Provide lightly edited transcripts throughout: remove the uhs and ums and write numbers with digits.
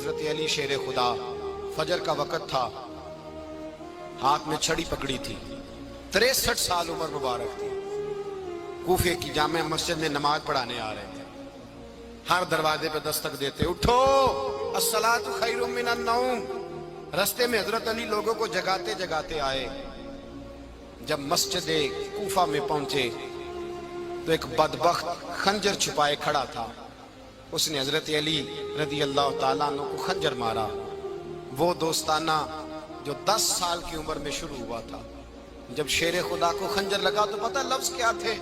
حضرت علی شیر خدا، فجر کا وقت تھا، ہاتھ میں چھڑی پکڑی تھی، 63 سال عمر مبارک تھی، کوفے کی جامع مسجد میں نماز پڑھانے آ رہے تھے۔ ہر دروازے پہ دستک دیتے، اٹھو الصلاۃ خیر من النوم۔ رستے میں حضرت علی لوگوں کو جگاتے جگاتے آئے۔ جب مسجد کوفہ میں پہنچے تو ایک بدبخت خنجر چھپائے کھڑا تھا، اس نے حضرت علی رضی اللہ تعالیٰ عنہ کو خنجر مارا۔ وہ دوستانہ جو 10 سال کی عمر میں شروع ہوا تھا، جب شیر خدا کو خنجر لگا تو پتہ لفظ کیا تھے؟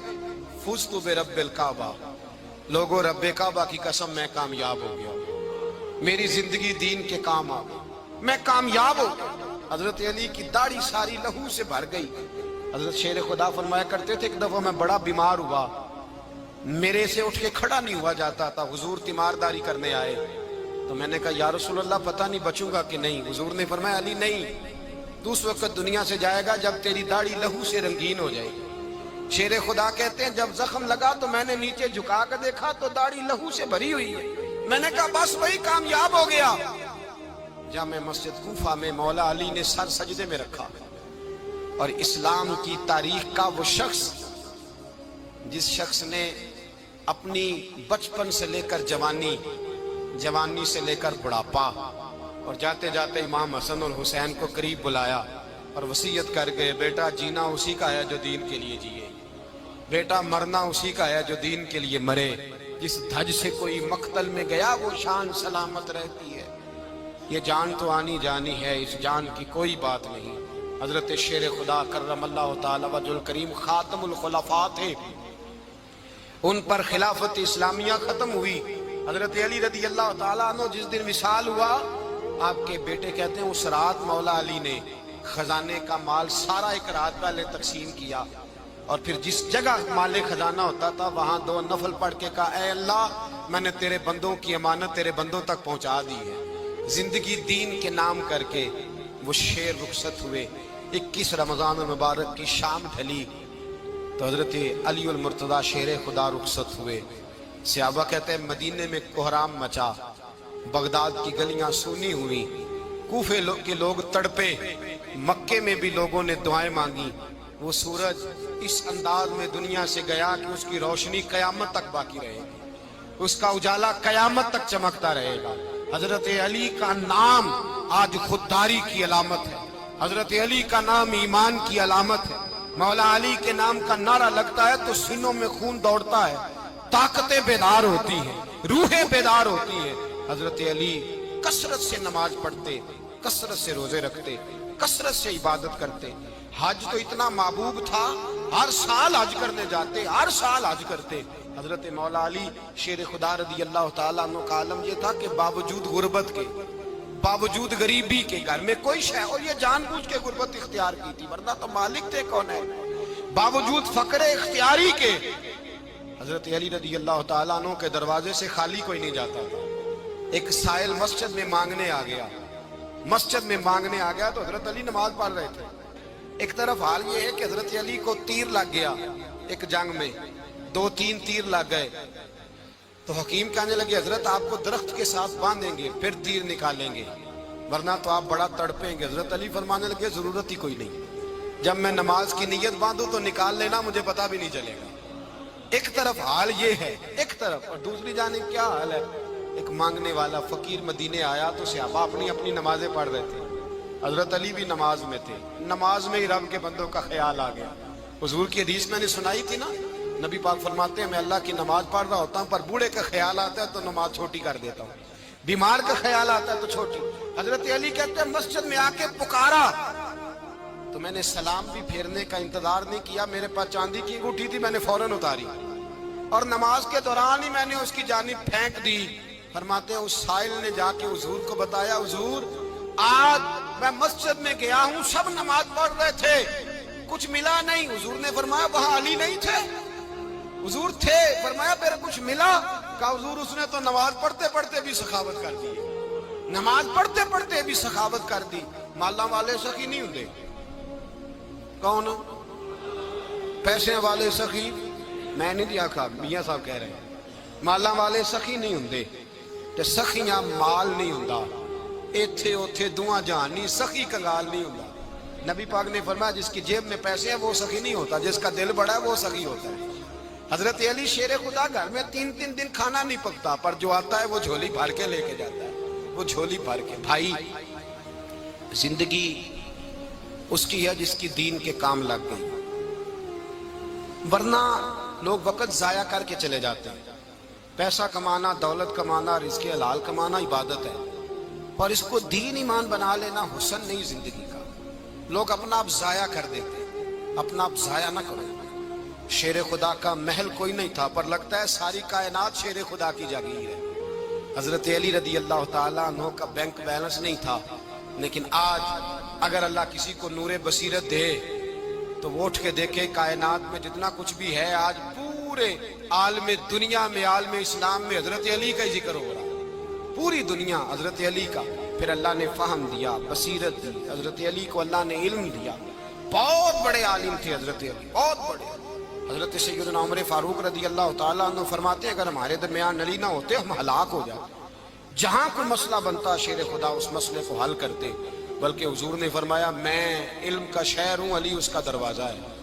فزت برب الکعبہ، لوگوں رب کعبہ کی قسم میں کامیاب ہو گیا، میری زندگی دین کے کام آ گئی، میں کامیاب ہو گیا۔ حضرت علی کی داڑھی ساری لہو سے بھر گئی۔ حضرت شیر خدا فرمایا کرتے تھے، ایک دفعہ میں بڑا بیمار ہوا، میرے سے اٹھ کے کھڑا نہیں ہوا جاتا تھا، حضور تیمارداری کرنے آئے تو میں نے کہا یا رسول اللہ پتہ نہیں بچوں گا کہ نہیں۔ حضور نے فرمایا علی نہیں، تو اس وقت دنیا سے جائے گا جب تیری داڑھی لہو سے رنگین ہو جائے گی۔ شیر خدا کہتے ہیں جب زخم لگا تو میں نے نیچے جھکا کر دیکھا تو داڑھی لہو سے بھری ہوئی ہے، میں نے کہا بس وہی کامیاب ہو گیا۔ جامع مسجد کوفہ میں مولا علی نے سر سجدے میں رکھا، اور اسلام کی تاریخ کا وہ شخص جس شخص نے اپنی بچپن سے لے کر جوانی، جوانی سے لے کر بڑھاپا، اور جاتے جاتے امام حسن اور حسین کو قریب بلایا اور وصیت کر گئے، بیٹا جینا اسی کا ہے جو دین کے لیے جیے، بیٹا مرنا اسی کا ہے جو دین کے لیے مرے، جس دھج سے کوئی مقتل میں گیا وہ شان سلامت رہتی ہے، یہ جان تو آنی جانی ہے، اس جان کی کوئی بات نہیں۔ حضرت شیر خدا کرم اللہ تعالی وجہ الکریم خاتم الخلفاء تھے، ان پر خلافت اسلامیہ ختم ہوئی۔ حضرت علی رضی اللہ تعالیٰ عنہ جس دن وصال ہوا، آپ کے بیٹے کہتے ہیں اس رات مولا علی نے خزانے کا مال سارا ایک رات پہلے تقسیم کیا، اور پھر جس جگہ مال خزانہ ہوتا تھا وہاں 2 نفل پڑھ کے کہا اے اللہ میں نے تیرے بندوں کی امانت تیرے بندوں تک پہنچا دی ہے۔ زندگی دین کے نام کر کے وہ شیر رخصت ہوئے۔ 21 رمضان المبارک کی شام ڈھلی تو حضرت علی المرتضیٰ شیر خدا رخصت ہوئے۔ صحابہ کہتے ہیں مدینے میں کوہرام مچا، بغداد کی گلیاں سونی ہوئی، کوفے کے لوگ تڑپے، مکے میں بھی لوگوں نے دعائیں مانگی۔ وہ سورج اس انداز میں دنیا سے گیا کہ اس کی روشنی قیامت تک باقی رہے گی، اس کا اجالا قیامت تک چمکتا رہے گا۔ حضرت علی کا نام آج خودداری کی علامت ہے، حضرت علی کا نام ایمان کی علامت ہے۔ مولا علی کے نام کا نعرہ لگتا ہے تو سینوں میں خون دوڑتا ہے، طاقتیں بیدار ہوتی ہیں، روحیں بیدار ہوتی ہیں۔ حضرت علی کثرت سے نماز پڑھتے، کثرت سے روزے رکھتے، کثرت سے عبادت کرتے۔ حج تو اتنا محبوب تھا، ہر سال حج کرنے جاتے، ہر سال حج کرتے۔ حضرت مولا علی شیر خدا رضی اللہ تعالیٰ عنہ کا عالم یہ تھا کہ باوجود غربت کے، باوجود غریبی کے، گھر میں کوئی شے، اور یہ جان بوجھ کے غربت اختیار کی تھی ورنہ تو مالک تھے کون ہے، باوجود فقر اختیاری کے حضرت علی رضی اللہ تعالیٰ عنہ کے دروازے سے خالی کوئی نہیں جاتا تھا۔ ایک سائل مسجد میں مانگنے آ گیا، مسجد میں مانگنے آ گیا تو حضرت علی نماز پڑھ رہے تھے۔ ایک طرف حال یہ ہے کہ حضرت علی کو تیر لگ گیا، ایک جنگ میں 2-3 تیر لگ گئے تو حکیم کہنے لگے حضرت آپ کو درخت کے ساتھ باندھیں گے پھر تیر نکالیں گے ورنہ تو آپ بڑا تڑپیں گے۔ حضرت علی فرمانے لگے ضرورت ہی کوئی نہیں، جب میں نماز کی نیت باندھوں تو نکال لینا، مجھے پتہ بھی نہیں چلے گا۔ ایک طرف حال یہ ہے، ایک طرف، اور دوسری جانب کیا حال ہے؟ ایک مانگنے والا فقیر مدینے آیا تو صحابہ اپنی اپنی نمازیں پڑھ رہے تھے، حضرت علی بھی نماز میں تھے، نماز میں ہی رب کے بندوں کا خیال آ گیا۔ حضور کی حدیث میں نے سنائی تھی نا، نبی پاک فرماتے ہیں میں اللہ کی نماز پڑھ رہا ہوتا ہوں پر بوڑھے کا خیال آتا ہے تو نماز چھوٹی کر دیتا ہوں، بیمار کا خیال آتا ہے تو چھوٹی۔ حضرت علی کہتے ہیں مسجد میں آ کے پکارا تو میں نے سلام بھی پھیرنے کا انتظار نہیں کیا، میرے پاس چاندی کی انگوٹھی تھی، میں نے فوراً اتاری اور نماز کے دوران ہی میں نے اس کی جانب پھینک دی۔ فرماتے ہیں اس سائل نے جا کے حضور کو بتایا حضور آج میں مسجد میں گیا ہوں، سب نماز پڑھ رہے تھے، کچھ ملا نہیں۔ حضور نے فرمایا وہاں علی نہیں تھے؟ حضور تھے۔ فرمایا پھر کچھ ملا؟ کہا حضور اس نے تو نماز پڑھتے پڑھتے بھی سخاوت کر دی، نماز پڑھتے پڑھتے بھی سخاوت کر دی۔ مالا والے سخی نہیں ہوندے، کون پیسے والے سخی؟ میں نہیں دیا کہا، میاں صاحب کہہ رہے ہیں مالا والے سخی نہیں ہوندے۔ تے سخیاں مال نہیں ہوندا، ایتھے اوتھے دعا جہان نہیں، سخی کنگال نہیں ہوندا۔ نبی پاک نے فرمایا جس کی جیب میں پیسے ہیں وہ سخی نہیں ہوتا، جس کا دل بڑا ہے وہ سخی ہوتا ہے۔ حضرت علی شیر خدا گھر میں 3 دن کھانا نہیں پکتا، پر جو آتا ہے وہ جھولی بھر کے لے کے جاتا ہے، وہ جھولی بھر کے۔ بھائی زندگی اس کی ہے جس کی دین کے کام لگ گئی، ورنہ لوگ وقت ضائع کر کے چلے جاتے ہیں۔ پیسہ کمانا، دولت کمانا، رزق حلال کمانا عبادت ہے، پر اس کو دین ایمان بنا لینا حسن نہیں زندگی کا۔ لوگ اپنا آپ ضائع کر دیتے ہیں، اپنا آپ ضائع نہ کرو۔ شیر خدا کا محل کوئی نہیں تھا، پر لگتا ہے ساری کائنات شیر خدا کی جاگیر ہے۔ حضرت علی رضی اللہ تعالیٰ عنہ کا بینک بیلنس نہیں تھا، لیکن آج اگر اللہ کسی کو نور بصیرت دے تو وہ اٹھ کے دیکھے کائنات میں جتنا کچھ بھی ہے، آج پورے عالم دنیا میں، عالم اسلام میں حضرت علی کا ہی ذکر ہو رہا ہے، پوری دنیا حضرت علی کا۔ پھر اللہ نے فہم دیا، بصیرت دی، حضرت علی کو اللہ نے علم دیا۔ بہت بڑے عالم تھے حضرت علی، بہت بڑے۔ حضرت سیدنا عمر فاروق رضی اللہ تعالیٰ عنہ فرماتے ہیں اگر ہمارے درمیان علی نہ ہوتے ہم ہلاک ہو جاتے۔ جہاں کوئی مسئلہ بنتا شیر خدا اس مسئلے کو حل کرتے، بلکہ حضور نے فرمایا میں علم کا شہر ہوں، علی اس کا دروازہ ہے۔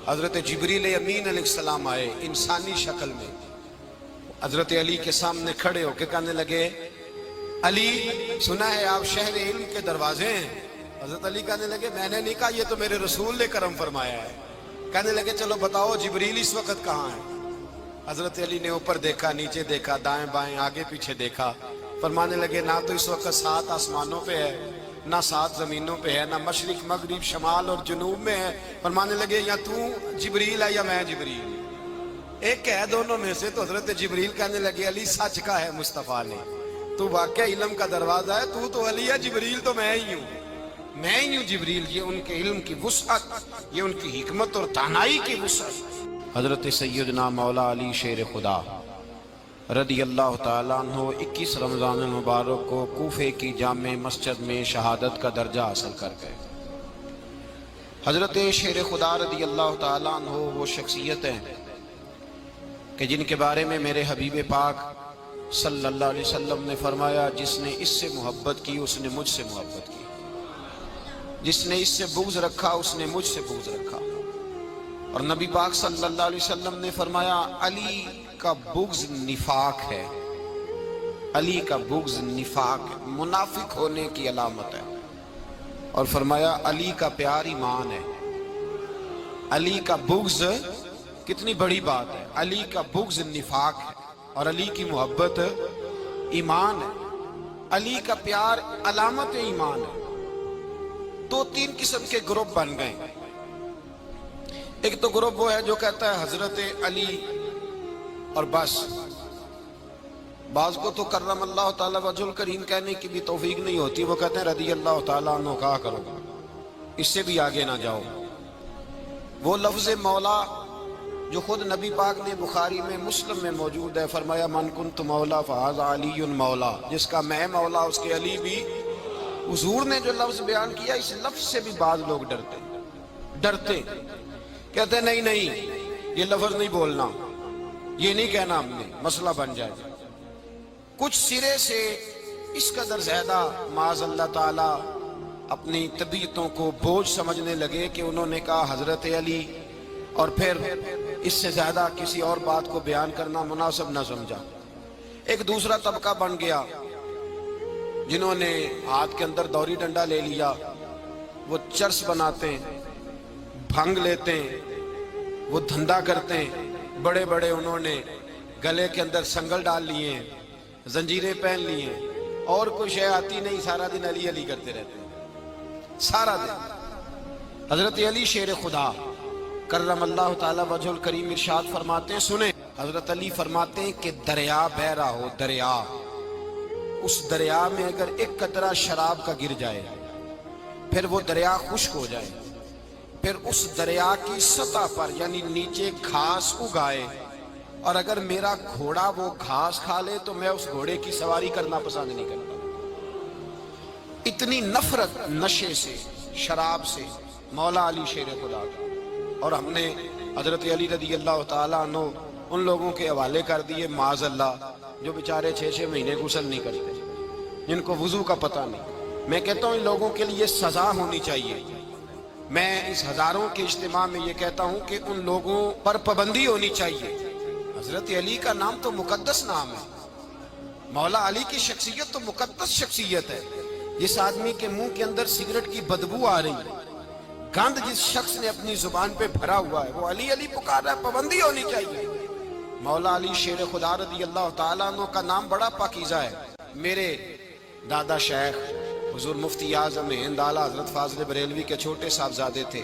حضرت جبریل امین علیہ السلام آئے انسانی شکل میں، حضرت علی کے سامنے کھڑے ہو کے کہنے لگے علی سنا ہے آپ شہر علم کے دروازے ہیں۔ حضرت علی کہنے لگے میں نے نہیں کہا، یہ تو میرے رسول نے کرم فرمایا ہے۔ کہنے لگے چلو بتاؤ جبریل اس وقت کہاں ہے؟ حضرت علی نے اوپر دیکھا، نیچے دیکھا، دائیں بائیں آگے پیچھے دیکھا، فرمانے لگے نہ تو اس وقت 7 آسمانوں پہ ہے، نہ 7 زمینوں پہ ہے، نہ مشرق مغرب شمال اور جنوب میں ہے۔ فرمانے لگے یا تو جبریل ہے یا میں جبریل، ایک ہے دونوں میں سے۔ تو حضرت جبریل کہنے لگے علی سچ کا ہے مصطفیٰ نے، تو واقعہ علم کا دروازہ ہے، تو علی ہے، جبریل تو میں ہی ہوں، میں ہی ہوں جبریل۔ یہ ان کے علم کی وسعت، یہ ان کی حکمت اور دانائی کی وسعت۔ حضرت سیدنا مولا علی شیر خدا رضی اللہ تعالیٰ عنہ 21 رمضان المبارک کو کوفے کی جامع مسجد میں شہادت کا درجہ حاصل کر گئے۔ حضرت شیر خدا رضی اللہ تعالیٰ عنہ وہ شخصیت ہیں کہ جن کے بارے میں میرے حبیب پاک صلی اللہ علیہ وسلم نے فرمایا جس نے اس سے محبت کی اس نے مجھ سے محبت کی، جس نے اس سے بغض رکھا اس نے مجھ سے بغض رکھا۔ اور نبی پاک صلی اللہ علیہ وسلم نے فرمایا علی کا بغض نفاق ہے، علی کا بغض نفاق ہے، منافق ہونے کی علامت ہے۔ اور فرمایا علی کا پیار ایمان ہے، علی کا بغض کتنی بڑی بات ہے، علی کا بغض نفاق ہے اور علی کی محبت ایمان ہے، علی کا پیار علامت ایمان ہے۔ 2-3 قسم کے گروپ بن گئے۔ ایک تو گروپ وہ ہے جو کہتا ہے حضرت علی اور بس، بعض کو تو کرم اللہ تعالیٰ وجہ الکریم کہنے کی بھی توفیق نہیں ہوتی، وہ کہتے ہیں رضی اللہ تعالیٰ عنہ کہا کرو، اس سے بھی آگے نہ جاؤ۔ وہ لفظ مولا جو خود نبی پاک نے بخاری میں مسلم میں موجود ہے، فرمایا من کنت مولا فہذا علی مولا، جس کا میں مولا اس کے علی بھی۔ حضور نے جو لفظ بیان کیا اس لفظ سے بھی بعض لوگ ڈرتے کہتے ہیں نہیں یہ لفظ نہیں بولنا، یہ نہیں کہنا، ہم نے مسئلہ بن جائے گا۔ کچھ سرے سے اس قدر زیادہ معاذ اللہ تعالی اپنی طبیعتوں کو بوجھ سمجھنے لگے کہ انہوں نے کہا حضرت علی، اور پھر اس سے زیادہ کسی اور بات کو بیان کرنا مناسب نہ سمجھا۔ ایک دوسرا طبقہ بن گیا جنہوں نے ہاتھ کے اندر دوری ڈنڈا لے لیا، وہ چرس بناتے ہیں، بھنگ لیتے ہیں، وہ دھندا کرتے ہیں، بڑے بڑے انہوں نے گلے کے اندر سنگل ڈال لیے ہیں، زنجیریں پہن لی ہیں، اور کوئی شے آتی نہیں، سارا دن علی علی کرتے رہتے ہیں سارا دن۔ حضرت علی شیر خدا کرم اللہ تعالی وجہ الکریم ارشاد فرماتے ہیں، سنیں حضرت علی فرماتے ہیں کہ دریا بہ رہا ہو، دریا، اس دریا میں اگر ایک قطرہ شراب کا گر جائے پھر وہ دریا خشک ہو جائے، پھر اس دریا کی سطح پر یعنی نیچے گھاس اگائے، اور اگر میرا گھوڑا وہ گھاس کھا لے تو میں اس گھوڑے کی سواری کرنا پسند نہیں کرتا۔ اتنی نفرت نشے سے، شراب سے مولا علی شیر خدا کا۔ اور ہم نے حضرت علی رضی اللہ تعالیٰ عنہ ان لوگوں کے حوالے کر دیے معاذ اللہ جو بیچارے 6 مہینے غسل نہیں کرتے، جن کو وضو کا پتہ نہیں۔ میں کہتا ہوں ان لوگوں کے لیے سزا ہونی چاہیے۔ میں اس ہزاروں کے اجتماع میں یہ کہتا ہوں کہ ان لوگوں پر پابندی ہونی چاہیے۔ حضرت علی کا نام تو مقدس نام ہے، مولا علی کی شخصیت تو مقدس شخصیت ہے۔ جس آدمی کے منہ کے اندر سگریٹ کی بدبو آ رہی ہے، گند جس شخص نے اپنی زبان پہ بھرا ہوا ہے، وہ علی علی پکار رہا ہے، پابندی ہونی چاہیے۔ مولا علی شیر خدا رضی اللہ تعالیٰ عنہ کا نام بڑا پاکیزہ ہے۔ میرے دادا شیخ حضور مفتی اعظم ہند اعلیٰ حضرت فاضل بریلوی کے چھوٹے صاحبزادے تھے،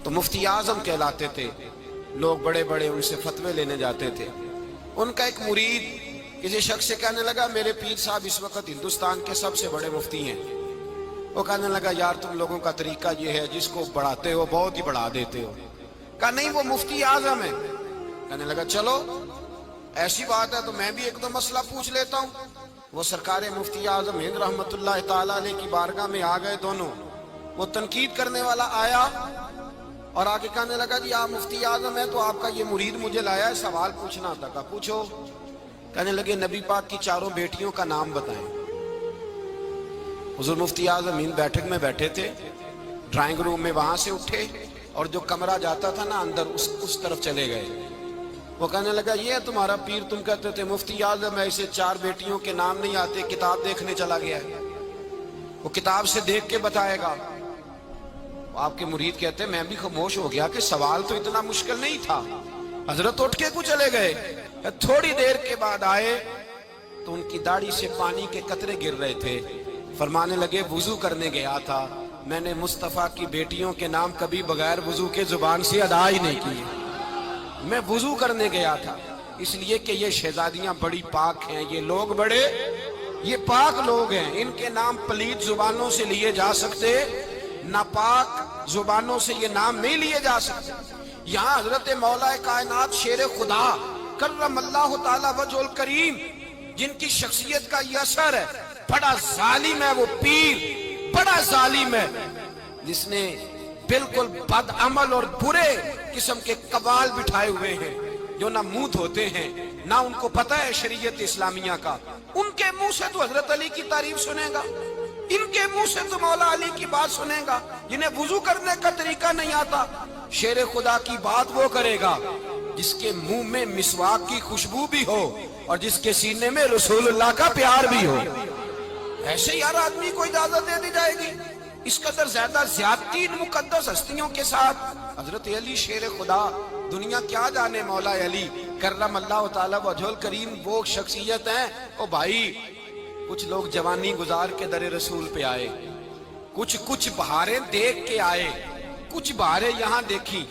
تو مفتی اعظم کہلاتے تھے، لوگ بڑے بڑے ان سے فتوے لینے جاتے تھے۔ ان کا ایک مرید کسی شخص سے کہنے لگا میرے پیر صاحب اس وقت ہندوستان کے سب سے بڑے مفتی ہیں۔ وہ کہنے لگا یار تم لوگوں کا طریقہ یہ ہے جس کو بڑھاتے ہو بہت ہی بڑھا دیتے ہو۔ کہا نہیں وہ مفتی اعظم ہے۔ کہنے لگا چلو ایسی بات ہے تو میں بھی ایک دو مسئلہ پوچھ لیتا ہوں۔ وہ سرکار مفتی اعظم ہند رحمت اللہ تعالیٰ علیہ کی بارگاہ میں آ گئے دونوں۔ وہ تنقید کرنے والا آیا اور آگے کہنے لگا جی آپ مفتی اعظم ہیں تو آپ کا یہ مرید مجھے لایا ہے سوال پوچھنا تھا۔ کہا پوچھو۔ کہنے لگے نبی پاک کی 4 بیٹیوں کا نام بتائیں۔ حضور مفتی اعظم ہند بیٹھک میں بیٹھے تھے، ڈرائنگ روم میں وہاں سے اٹھے اور جو کمرہ جاتا تھا نا اندر اس طرف چلے گئے۔ وہ کہنے لگا یہ ہے تمہارا پیر، تم کہتے تھے مفتی اعظم ہے، اسے 4 بیٹیوں کے نام نہیں آتے، کتاب دیکھنے چلا گیا ہے، وہ کتاب سے دیکھ کے بتائے گا۔ آپ کے مرید کہتے ہیں میں بھی خاموش ہو گیا کہ سوال تو اتنا مشکل نہیں تھا۔ حضرت اٹھ کے کچھ چلے گئے، تھوڑی دیر کے بعد آئے تو ان کی داڑھی سے پانی کے قطرے گر رہے تھے۔ فرمانے لگے وضو کرنے گیا تھا، میں نے مصطفیٰ کی بیٹیوں کے نام کبھی بغیر وضو کے زبان سے ادا ہی نہیں کیے۔ میں وضو کرنے گیا تھا اس لیے کہ یہ شہزادیاں بڑی پاک ہیں، یہ لوگ بڑے یہ پاک لوگ ہیں، ان کے نام پلیت زبانوں سے لیے جا سکتے، ناپاک زبانوں سے یہ نام نہیں لیے جا سکتے۔ یہاں حضرت مولا کائنات شیر خدا کرم اللہ تعالی وجہ الکریم جن کی شخصیت کا یہ اثر ہے، بڑا ظالم ہے وہ پیر، بڑا ظالم ہے جس نے بالکل بد عمل اور برے قسم کے قبال بٹھائے ہوئے ہیں، جو نہ منہ دھوتے ہیں نہ ان کو پتہ ہے شریعت اسلامیہ کا۔ ان کے منہ سے تو حضرت علی کی تعریف سنے گا، ان کے منہ سے تو مولا علی کی بات سنے گا، جنہیں وضو کرنے کا طریقہ نہیں آتا۔ شیر خدا کی بات وہ کرے گا جس کے منہ میں مسواک کی خوشبو بھی ہو اور جس کے سینے میں رسول اللہ کا پیار بھی ہو۔ ایسے یار آدمی کو اجازت دے دی جائے گی؟ اس قدر زیادہ زیادتی ان مقدس ہستیوں کے ساتھ۔ حضرت علی شیر خدا، دنیا کیا جانے مولا علی کرم اللہ تعالی وجہ الکریم وہ شخصیت ہیں۔ او بھائی کچھ لوگ جوانی گزار کے در رسول پہ آئے، کچھ بہاریں دیکھ کے آئے، کچھ بہاریں یہاں دیکھی،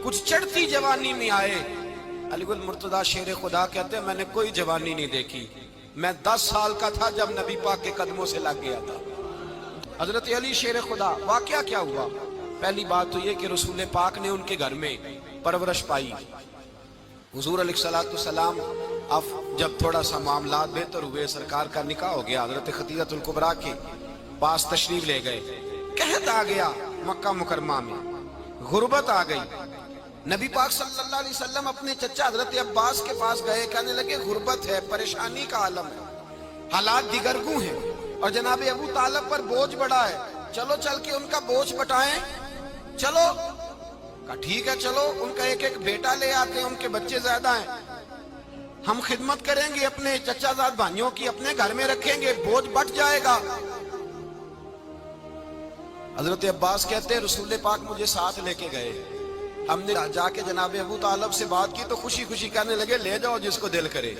کچھ چڑھتی جوانی میں آئے۔ علی گل مرتضیٰ شیر خدا کہتے ہیں میں نے کوئی جوانی نہیں دیکھی، میں 10 سال کا تھا جب نبی پاک کے قدموں سے لگ گیا تھا۔ حضرت علی شیر خدا، واقعہ کیا ہوا؟ پہلی بات تو یہ کہ رسول پاک نے ان کے گھر میں پرورش پائی۔ حضور علیہ السلام اب جب تھوڑا سا معاملات بہتر ہوئے، سرکار کا نکاح ہو گیا، حضرت خدیجہ الکبریٰ کے پاس تشریف لے گئے، قحط آ گیا مکہ مکرمہ میں، غربت آ گئی۔ نبی پاک صلی اللہ علیہ وسلم اپنے چچا حضرت عباس کے پاس گئے، کہنے لگے غربت ہے، پریشانی کا عالم ہے، حالات دیگرگوں ہیں اور جناب ابو طالب پر بوجھ بڑا ہے، چلو چل کے ان کا بوجھ بٹائیں۔ چلو کہا ٹھیک ہے، چلو ان کا ایک ایک بیٹا لے آتے ہیں، ان کے بچے زیادہ ہیں، ہم خدمت کریں گے اپنے چچا زاد بھائیوں کی، اپنے گھر میں رکھیں گے، بوجھ بٹ جائے گا۔ حضرت عباس کہتے ہیں رسول پاک مجھے ساتھ لے کے گئے، ہم نے جا کے جناب ابو طالب سے بات کی تو خوشی خوشی کہنے لگے لے جاؤ جس کو دل کرے،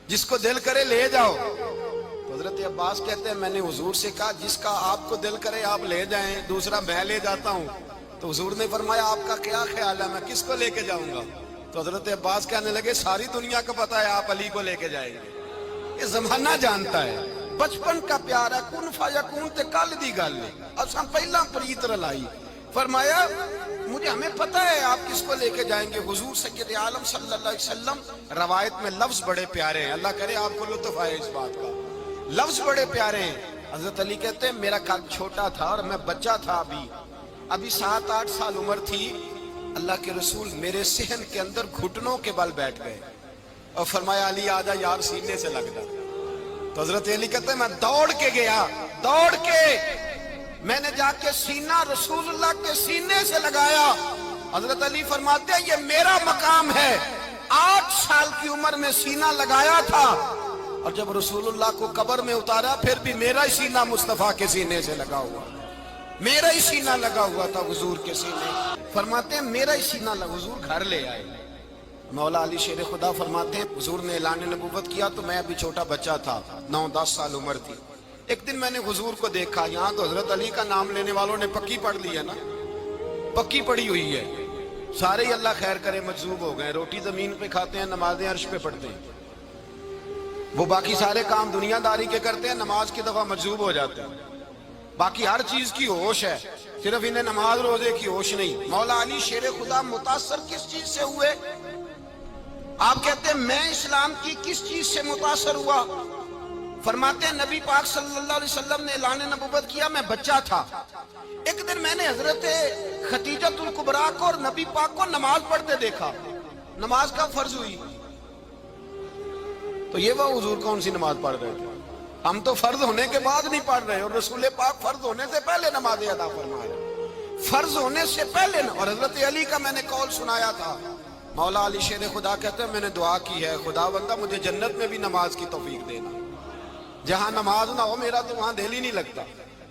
جس کو دل کرے لے جاؤ۔ تو حضرت عباس کہتے ہیں میں نے حضور سے کہا جس کا آپ کو دل کرے آپ لے جائیں، دوسرا میں لے جاتا ہوں۔ تو حضور نے فرمایا آپ کا کیا خیال ہے، میں کس کو لے کے جاؤں گا؟ تو حضرت عباس کہنے لگے ساری دنیا کو پتا ہے آپ علی کو لے کے جائیں گے، یہ زمانہ جانتا ہے، بچپن کا پیار ہے، کن فیکون تے کل دی گل ہے، اساں پہلا پریت رلائی۔ فرمایا مجھے ہمیں پتہ ہے آپ کس کو لے کے جائیں گے، حضور سید عالم صلی اللہ علیہ وسلم۔ روایت میں لفظ بڑے پیارے ہیں، اللہ کرے آپ کو لطف آئے اس بات کا، لفظ بڑے پیارے ہیں۔ حضرت علی کہتے ہیں میرا قد چھوٹا تھا اور میں بچہ تھا، ابھی 7-8 سال عمر تھی، اللہ کے رسول میرے صحن کے اندر گھٹنوں کے بل بیٹھ گئے اور فرمایا علی آجا یار سینے سے لگ جا. تو حضرت علی کہتے ہیں میں دوڑ کے گیا, دوڑ کے میں نے جا کے سینہ رسول اللہ کے سینے سے لگایا. حضرت علی فرماتے ہیں یہ میرا مقام ہے. 8 سال کی عمر میں سینہ لگایا تھا اور جب رسول اللہ کو قبر میں اتارا پھر بھی میرا ہی سینہ مصطفیٰ کے سینے سے لگا ہوا, میرا ہی سینہ لگا ہوا تھا حضور کے سینے. فرماتے ہیں میرا ہی سینہ لگا, حضور گھر لے آئے. مولا علی شیر خدا فرماتے ہیں حضور نے اعلان نبوت کیا تو میں ابھی چھوٹا بچہ تھا, 9-10 سال عمر تھی. ایک دن میں نے حضور کو دیکھا, یہاں تو حضرت علی کا نام لینے والوں نے پکی پڑھ لی ہے نا, پکی پڑھی ہوئی ہے, سارے ہی اللہ خیر کرے مجذوب ہو گئے. روٹی زمین پہ کھاتے ہیں, نمازیں عرش پہ پڑھتے ہیں. وہ باقی سارے کام دنیا داری کے کرتے ہیں, نماز کی دفعہ مجذوب ہو جاتے ہیں. باقی ہر چیز کی ہوش ہے, صرف انہیں نماز روزے کی ہوش نہیں. مولا علی شیر خدا متاثر کس چیز سے ہوئے؟ آپ کہتے ہیں میں اسلام کی کس چیز سے متاثر ہوا؟ فرماتے ہیں نبی پاک صلی اللہ علیہ وسلم نے اعلان نبوت کیا, میں بچہ تھا. ایک دن میں نے حضرت خدیجۃ الکبریٰ کو اور نبی پاک کو نماز پڑھتے دیکھا. نماز کا فرض ہوئی تو یہ وہ حضور کون سی نماز پڑھ رہے تھے؟ ہم تو فرض ہونے کے بعد نہیں پڑھ رہے, اور رسول پاک فرض ہونے سے پہلے نمازیں ادا فرما رہے, فرض ہونے سے پہلے. اور حضرت علی کا میں نے قول سنایا تھا. مولا علی شیر خدا کہتے ہیں میں نے دعا کی ہے, خدا بندہ مجھے جنت میں بھی نماز کی توفیق دینا, جہاں نماز نہ ہو میرا تو وہاں دل ہی نہیں لگتا.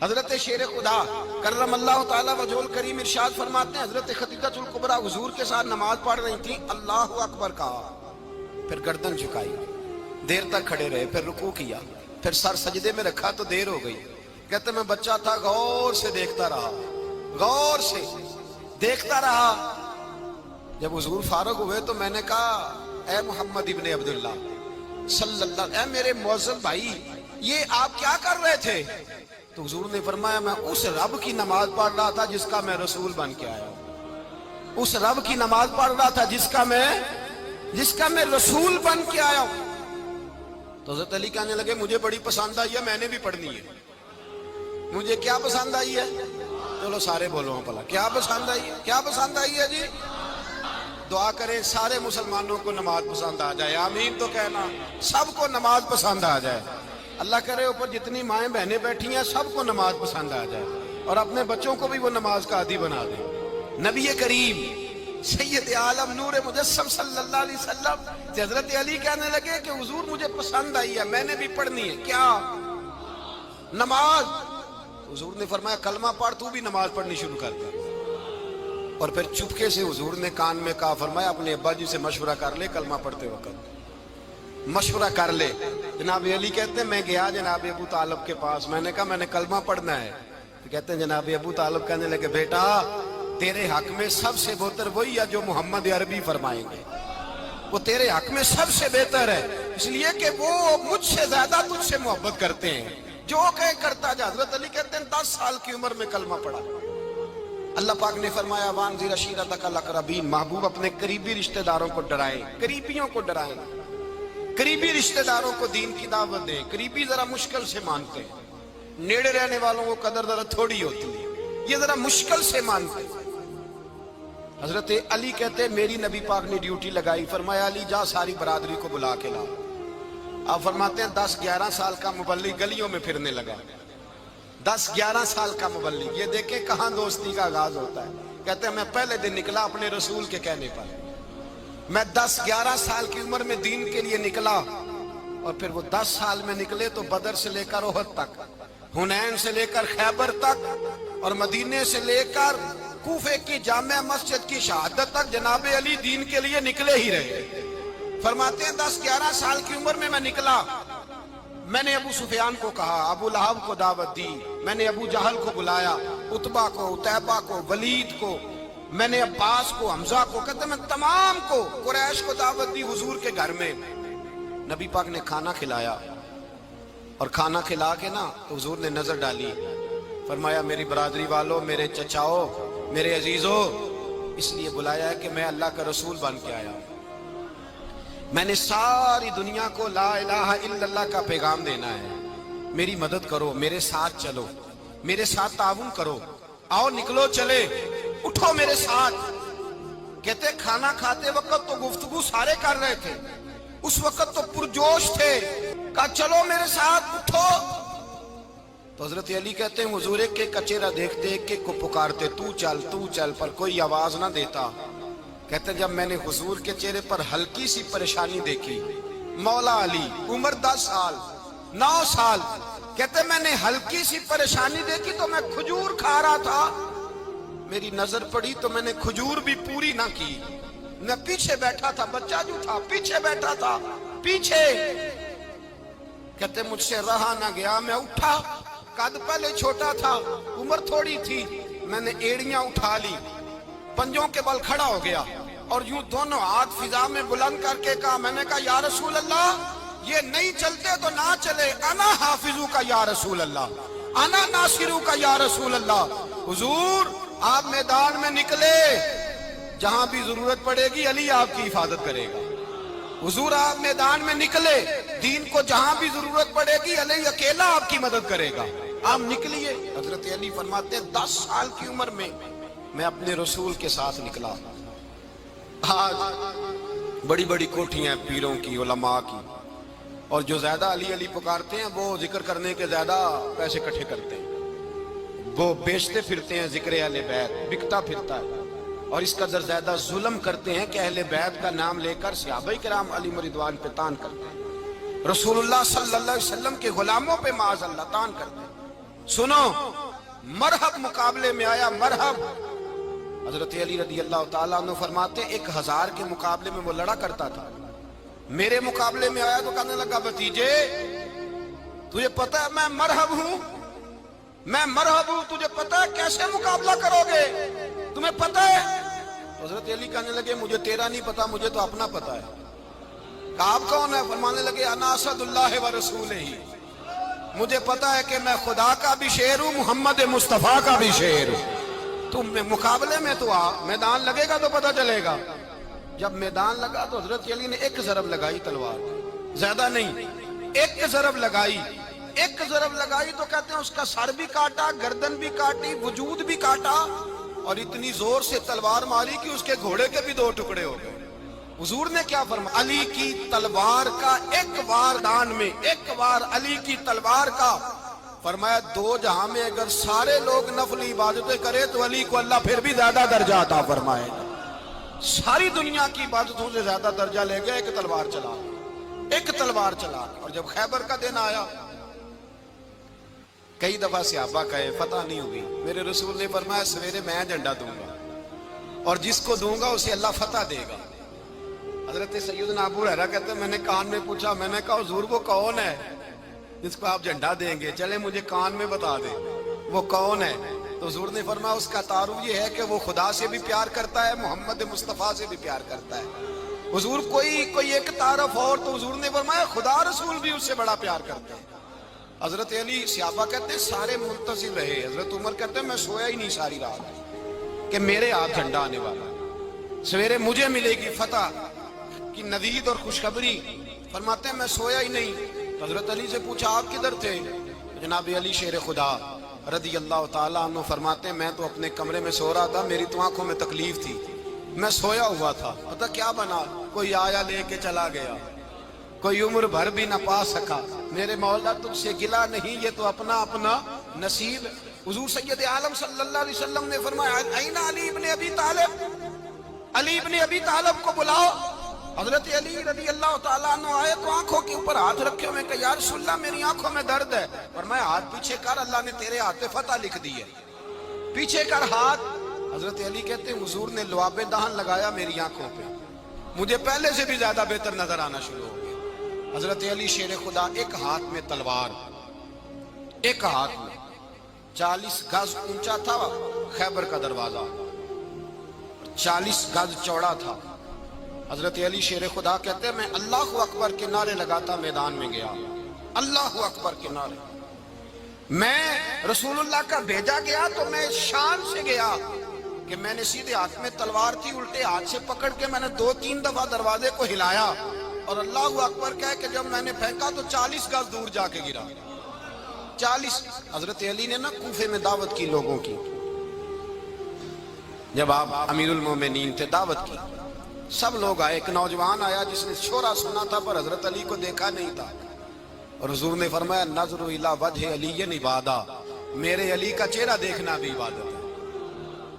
حضرت شیر خدا کرم اللہ تعالیٰ وجہ الکریم ارشاد فرماتے ہیں حضرت خدیجۃ الکبریٰ حضور کے ساتھ نماز پڑھ رہی تھی, اللہ اکبر کہا, پھر گردن جھکائی, دیر تک کھڑے رہے, پھر رکوع کیا, پھر سر سجدے میں رکھا تو دیر ہو گئی. کہتے میں بچہ تھا, غور سے دیکھتا رہا, غور سے دیکھتا رہا. جب حضور فارغ ہوئے تو میں نے کہا اے محمد ابن عبداللہ صلی اللہ, اے میرے معزز بھائی یہ آپ کیا کر رہے تھے؟ تو حضور نے فرمایا میں اس رب کی نماز پڑھ رہا تھا جس کا میں رسول بن کے آیا ہوں, اس رب کی نماز پڑھ رہا تھا جس کا میں رسول بن کے آیا ہوں. تو حضرت علی کہنے لگے مجھے بڑی پسند آئی ہے, میں نے بھی پڑھنی ہے. مجھے کیا پسند آئی ہے؟ چلو سارے بولو پلا, کیا پسند آئی ہے؟ کیا پسند آئی ہے جی؟ دعا کریں سارے مسلمانوں کو نماز پسند آ جائے, آمین تو کہنا, سب کو نماز پسند آ جائے. اللہ کرے اوپر جتنی مائیں بہنیں بیٹھی ہیں سب کو نماز پسند آ جائے, اور اپنے بچوں کو بھی وہ نماز کا عادی بنا دیں. نبی کریم سید عالم نور مجسم صلی اللہ علیہ وسلم حضرت علی کہنے لگے کہ حضور مجھے پسند آئی ہے, میں نے بھی پڑھنی ہے. کیا؟ نماز. حضور نے فرمایا کلمہ پڑھ, تو بھی نماز پڑھنی شروع کر دے. اور پھر چپکے سے حضور نے کان میں کہا, فرمایا اپنے ابا جی سے مشورہ کر لے, کلمہ پڑھتے وقت مشورہ کر لے. جناب علی کہتے ہیں میں گیا جناب ابو طالب کے پاس, میں نے کہا میں نے کلمہ پڑھنا ہے. تو کہتے ہیں جناب ابو طالب کہنے لگے بیٹا تیرے حق میں سب سے بہتر وہی ہے جو محمد عربی فرمائیں گے, وہ تیرے حق میں سب سے بہتر ہے, اس لیے کہ وہ مجھ سے زیادہ تجھ سے محبت کرتے ہیں, جو کہیں کرتا جا. حضرت علی کہتے ہیں 10 سال کی عمر میں کلمہ پڑھا. اللہ پاک نے فرمایا وانذر عشیرتک الاقربین, محبوب اپنے قریبی رشتہ داروں کو ڈرائیں, قریبیوں کو ڈرائیں, قریبی رشتہ داروں کو دین کی دعوت دیں. قریبی ذرا مشکل سے مانتے ہیں, نیڑے رہنے والوں کو قدر ذرا تھوڑی ہوتی ہے, یہ ذرا مشکل سے مانتے ہیں. حضرت علی کہتے ہیں میری نبی پاک نے ڈیوٹی لگائی, فرمایا علی جا ساری برادری کو بلا کے لا. آپ فرماتے ہیں 10-11 سال کا مبلغ گلیوں میں پھرنے لگا, 10-11 سال کا مبلغ. یہ دیکھیں کہاں دوستی کا آغاز ہوتا ہے. کہتے ہیں میں پہلے دن نکلا اپنے رسول کے کہنے پر, میں 10-11 سال کی عمر میں دین کے لیے نکلا, اور پھر وہ 10 سال میں نکلے تو بدر سے لے کر احد تک, حنین سے لے کر خیبر تک, اور مدینے سے لے کر کوفے کی جامع مسجد کی شہادت تک جناب علی دین کے لیے نکلے ہی رہے. فرماتے ہیں 10-11 سال کی عمر میں نکلا. میں نے ابو سفیان کو کہا, ابو لہب کو دعوت دی, میں نے ابو جہل کو بلایا, عتبہ کو, عتیبہ کو, ولید کو, میں نے عباس کو, حمزہ کو, کہتے میں تمام کو, قریش کو دعوت دی حضور کے گھر میں. نبی پاک نے کھانا کھلایا, اور کھانا کھلا کے نا تو حضور نے نظر ڈالی, فرمایا میری برادری والوں, میرے چچاؤ, میرے عزیزو, اس لیے بلایا ہے کہ میں اللہ کا رسول بن کے آیا ہوں. میں نے ساری دنیا کو لا الہ الا اللہ کا پیغام دینا ہے. میری مدد کرو, میرے ساتھ چلو, میرے ساتھ تعاون کرو, آؤ نکلو چلے, اٹھو میرے ساتھ. کہتے کھانا کھاتے وقت تو گفتگو سارے کر رہے تھے، اس وقت تو پرجوش تھے، کہا چلو میرے ساتھ اٹھو. تو حضرت علی کہتے ہیں حضور ایک کا چہرہ دیکھتے ایک کو پکارتے تو چل، پر کوئی آواز نہ دیتا. کہتے ہیں جب میں نے حضور کے چہرے پر ہلکی سی پریشانی دیکھی، مولا علی عمر 10 سال 9 سال، کہتے ہیں میں نے ہلکی سی پریشانی دیکھی تو میں کھجور کھا رہا تھا، میری نظر پڑی تو میں نے کھجور بھی پوری نہ کی، میں پیچھے بیٹھا تھا، بچہ جو تھا پیچھے بیٹھا تھا پیچھے. کہتے ہیں مجھ سے رہا نہ گیا، میں اٹھا، قد پہلے چھوٹا تھا، عمر تھوڑی تھی، میں نے ایڑیاں اٹھا لی، پنجوں کے بل کھڑا ہو گیا اور یوں دونوں ہاتھ فضا میں بلند کر کے کہا، میں نے کہا یا رسول اللہ یہ نہیں چلتے تو نہ چلے، انا حافظو کا یا رسول اللہ، انا ناصرو کا یا رسول اللہ. حضور آپ میدان میں نکلے، جہاں بھی ضرورت پڑے گی علی آپ کی حفاظت کرے گا. حضور آپ میدان میں نکلے، دین کو جہاں بھی ضرورت پڑے گی علی اکیلا آپ کی مدد کرے گا. آپ نکلیے. حضرت علی فرماتے ہیں 10 سال کی عمر میں میں اپنے رسول کے ساتھ نکلا. آج بڑی بڑی کوٹھیاں پیروں کی، علماء کی، اور جو زیادہ علی علی پکارتے ہیں وہ ذکر کرنے کے زیادہ پیسے اکٹھے کرتے ہیں، وہ بیچتے پھرتے ہیں ذکر اہل بیت، بکتا پھرتا ہے، اور اس قدر زیادہ ظلم کرتے ہیں کہ اہل بیت کا نام لے کر صحابہ کرام علی رضوان پہ تان کرتے ہیں، رسول اللہ صلی اللہ علیہ وسلم کے غلاموں پہ معاذ اللہ تان کرتے ہیں. سنو، مرحب مقابلے میں آیا، مرحب. حضرت علی رضی اللہ تعالیٰ عنہ فرماتے 1000 کے مقابلے میں وہ لڑا کرتا تھا، میرے مقابلے میں آیا تو کہنے لگا بھتیجے تجھے پتہ ہے میں مرحب ہوں، میں مرحب ہوں، تجھے پتہ ہے کیسے مقابلہ کرو گے، تمہیں پتہ ہے؟ حضرت علی کہنے لگے مجھے تیرا نہیں پتا، مجھے تو اپنا پتہ ہے. کہا آپ کون ہے؟ فرمانے لگے انا اسد اللہ و رسولہ، مجھے پتا ہے کہ میں خدا کا بھی شعر ہوں، محمد مصطفیٰ کا بھی شعر ہوں. تم مقابلے میں تو آ، میدان لگے گا تو پتہ چلے گا. جب میدان لگا تو حضرت علی نے ایک ضرب لگائی تلوار، زیادہ نہیں، ایک ضرب لگائی، ایک ضرب لگائی تو کہتے ہیں اس کا سر بھی کاٹا، گردن بھی کاٹی، وجود بھی کاٹا، اور اتنی زور سے تلوار ماری کہ اس کے گھوڑے کے بھی 2 ٹکڑے ہو گئے. حضور نے کیا فرمایا؟ علی کی تلوار کا ایک وار دان میں، ایک وار علی کی تلوار کا، فرمایا 2 جہاں میں اگر سارے لوگ نفل عبادتیں کرے تو علی کو اللہ پھر بھی زیادہ درجہ عطا فرمائے گا. ساری دنیا کی عبادتوں سے زیادہ درجہ لے گئے ایک تلوار چلا، ایک تلوار چلا. اور جب خیبر کا دن آیا، کئی دفعہ صحابہ کہے فتح نہیں ہوگی، میرے رسول نے فرمایا سویرے میں جھنڈا دوں گا اور جس کو دوں گا اسے اللہ فتح دے گا. حضرت سیدنا ابو ہریرہ کہتے ہیں میں نے کان میں پوچھا، میں نے کہا حضور وہ کون ہے جس کو آپ جھنڈا دیں گے؟ چلے مجھے کان میں بتا دیں وہ کون ہے. تو حضور نے فرمایا اس کا تعارف یہ ہے کہ وہ خدا سے بھی پیار کرتا ہے، محمد مصطفیٰ سے بھی پیار کرتا ہے. حضور کوئی ایک تعارف اور، تو حضور نے فرمایا خدا رسول بھی اس سے بڑا پیار کرتے ہیں. حضرت علی صحابہ کہتے ہیں سارے منتظر رہے. حضرت عمر کہتے ہیں میں سویا ہی نہیں ساری رات کہ میرے ہاتھ جھنڈا آنے والا، سویرے مجھے ملے گی فتح کی نوید اور خوشخبری. فرماتے ہیں میں سویا ہی نہیں. حضرت علی سے پوچھا آپ کدھر تھے؟ جناب علی شیر خدا رضی اللہ تعالیٰ عنہ فرماتے ہیں میں تو اپنے کمرے میں سو رہا تھا، میری تو آنکھوں میں تکلیف تھی، میں سویا ہوا تھا. پتہ کیا بنا؟ کوئی آیا لے کے چلا گیا، کوئی عمر بھر بھی نہ پا سکا. میرے مولا تجھ سے گلا نہیں، یہ تو اپنا اپنا نصیب. حضور سید عالم صلی اللہ علیہ وسلم نے فرمایا این علی ابن ابی طالب، علی ابن ابی طالب کو بلاؤ. حضرت علی رضی اللہ تعالیٰ عنہ آئے تو آنکھوں کے اوپر ہاتھ رکھے ہوئے کہ یا رسول اللہ میری آنکھوں میں درد ہے. فرمایا ہاتھ پیچھے کر، اللہ نے تیرے ہاتھ پہ فتح لکھ دی ہے، پیچھے کر ہاتھ. حضرت علی کہتے ہیں حضور نے لعاب دہن لگایا میری آنکھوں پہ، مجھے پہلے سے بھی زیادہ بہتر نظر آنا شروع ہو گیا. حضرت علی شیر خدا ایک ہاتھ میں تلوار، ایک ہاتھ میں 40 گز اونچا تھا خیبر کا دروازہ، 40 گز چوڑا تھا. حضرت علی شیر خدا کہتے ہیں میں اللہ اکبر کے نعرے لگاتا میدان میں گیا، اللہ اکبر کے نعرے. میں رسول اللہ کا بھیجا گیا تو میں شان سے گیا کہ میں نے سیدھے ہاتھ میں تلوار تھی، الٹے ہاتھ سے پکڑ کے میں نے 2-3 دفعہ دروازے کو ہلایا اور اللہ اکبر کہہ کہ جب میں نے پھینکا تو 40 گز دور جا کے گرا. 40. حضرت علی نے نا کوفے میں دعوت کی لوگوں کی، جب آپ امیر المومنین تھے دعوت کی، سب لوگ آئے، ایک نوجوان آیا جس نے شورا سنا تھا پر حضرت علی کو دیکھا نہیں تھا، اور حضور نے فرمایا نظر الی وجہ علی عبادہ، میرے علی کا چہرہ دیکھنا بھی عبادت ہے۔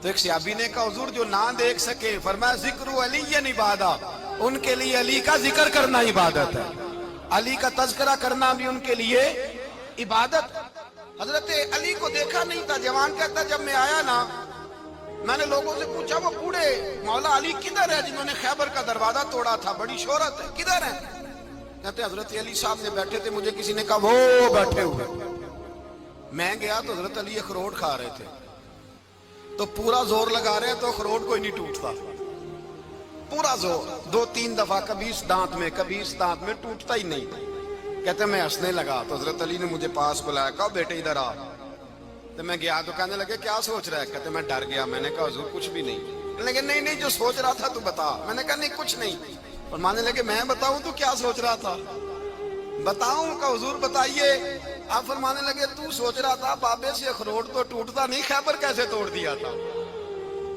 تو ایک صحابی نے کہا حضور جو نہ دیکھ سکے، فرمایا ذکر علی عبادہ، ان کے لیے علی کا ذکر کرنا عبادت ہے، علی کا تذکرہ کرنا بھی ان کے لیے عبادت۔ حضرت علی کو دیکھا نہیں تھا، جوان کہتا جب میں آیا نا، میں نے لوگوں سے پوچھا وہ بوڑھے مولا علی کدھر ہے جنہوں نے خیبر کا دروازہ توڑا تھا، بڑی شہرت ہے، کدھر ہے؟ کہتے حضرت علی صاحب نے بیٹھے تھے، مجھے کسی نے کہا وہ بیٹھے ہوئے۔ میں گیا تو حضرت علی اخروٹ کھا رہے تھے، تو پورا زور لگا رہے ہیں تو اخروٹ کوئی نہیں ٹوٹتا، پورا زور 2-3 دفعہ، کبھی اس دانت میں کبھی اس دانت میں، ٹوٹتا ہی نہیں۔ کہتے میں ہنسنے لگا تو حضرت علی نے مجھے پاس بلایا، کہا بیٹے ادھر آ۔ تو میں گیا تو کہنے لگے کیا سوچ رہا ہے؟ کہتے میں ڈر گیا، میں نے کہا حضور کچھ بھی نہیں۔ لیکن نہیں جو سوچ رہا تھا تو بتا۔ میں نے کہا نہیں کچھ نہیں۔ فرمانے لگے میں بتاؤں تو کیا سوچ رہا تھا؟ بتاؤں؟ کہ حضور بتائیے۔ آپ فرمانے لگے تو سوچ رہا تھا بابے سے اخروٹ تو ٹوٹتا نہیں، خیبر کیسے توڑ دیا تھا؟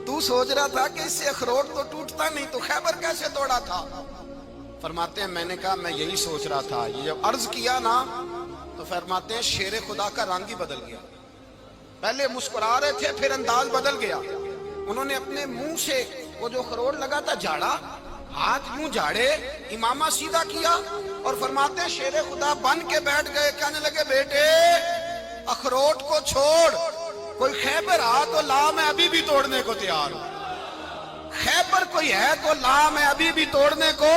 تو سوچ رہا تھا کہ اس سے اخروٹ تو ٹوٹتا نہیں تو خیبر کیسے توڑا تھا؟ فرماتے ہیں میں نے کہا میں یہی سوچ رہا تھا۔ یہ جب عرض کیا نا تو فرماتے ہیں شیر خدا کا رنگ ہی بدل گیا، پہلے مسکرا رہے تھے پھر انداز بدل گیا۔ انہوں نے اپنے منہ سے وہ جو خروٹ لگا تھا جھاڑا، ہاتھ یوں جھاڑے، امامہ سیدھا کیا، اور فرماتے ہیں شیر خدا بن کے بیٹھ گئے، کہنے لگے بیٹے اخروٹ کو چھوڑ، کوئی خیبر آ تو لا، میں ابھی بھی توڑنے کو تیار ہوں، خیبر کوئی ہے تو لا، میں ابھی بھی توڑنے کو۔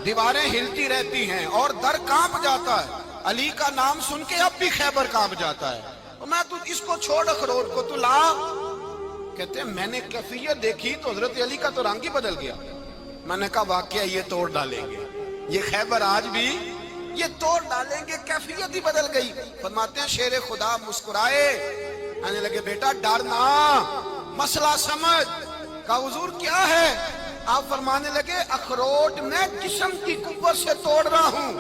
دیواریں ہلتی رہتی ہیں اور در کانپ جاتا ہے، علی کا نام سن کے اب بھی خیبر کانپ جاتا ہے، میں تو اس کو چھوڑ اخروٹ کو تو لا۔ کہتے ہیں میں نے کیفیت دیکھی تو حضرت علی کا تو رنگ ہی بدل گیا۔ میں نے کہا واقعہ یہ توڑ ڈالیں گے، یہ خیبر آج بھی یہ توڑ ڈالیں گے، کیفیت ہی بدل گئی۔ فرماتے ہیں شیر خدا مسکرائے، کہنے لگے بیٹا ڈرنا، مسئلہ سمجھ۔ کہا حضور کیا ہے؟ آپ فرمانے لگے اخروٹ میں جسم کی قوت سے توڑ رہا ہوں،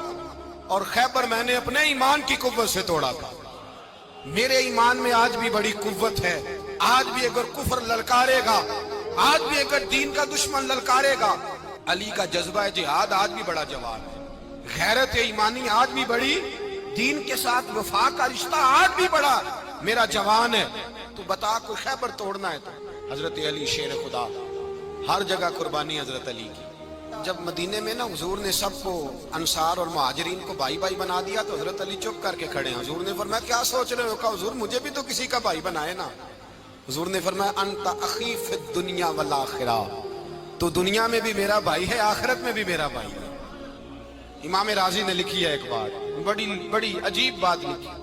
اور خیبر میں نے اپنے ایمان کی قوت سے توڑا تھا۔ میرے ایمان میں آج بھی بڑی قوت ہے، آج بھی اگر کفر للکارے گا، آج بھی اگر دین کا دشمن للکارے گا، علی کا جذبہ جہاد آج بھی بڑا جوان ہے، غیرت ایمانی آج بھی بڑی، دین کے ساتھ وفا کا رشتہ آج بھی بڑا میرا جوان ہے۔ تو بتا کوئی خیبر توڑنا ہے تو حضرت علی شیر خدا، ہر جگہ قربانی حضرت علی کی۔ جب مدینے میں نا حضور نے سب کو انصار اور مہاجرین کو بھائی بھائی بنا دیا تو حضرت علی چپ کر کے کھڑے ہیں۔ حضور نے فرمایا کیا سوچ رہے ہو؟ کہا حضور مجھے بھی تو کسی کا بھائی بنائے نا۔ حضور نے فرمایا انت اخی فی الدنیا والآخرہ، تو دنیا میں بھی میرا بھائی ہے، آخرت میں بھی میرا بھائی ہے۔ امام راضی نے لکھی ہے ایک بات، بڑی عجیب بات لکھی۔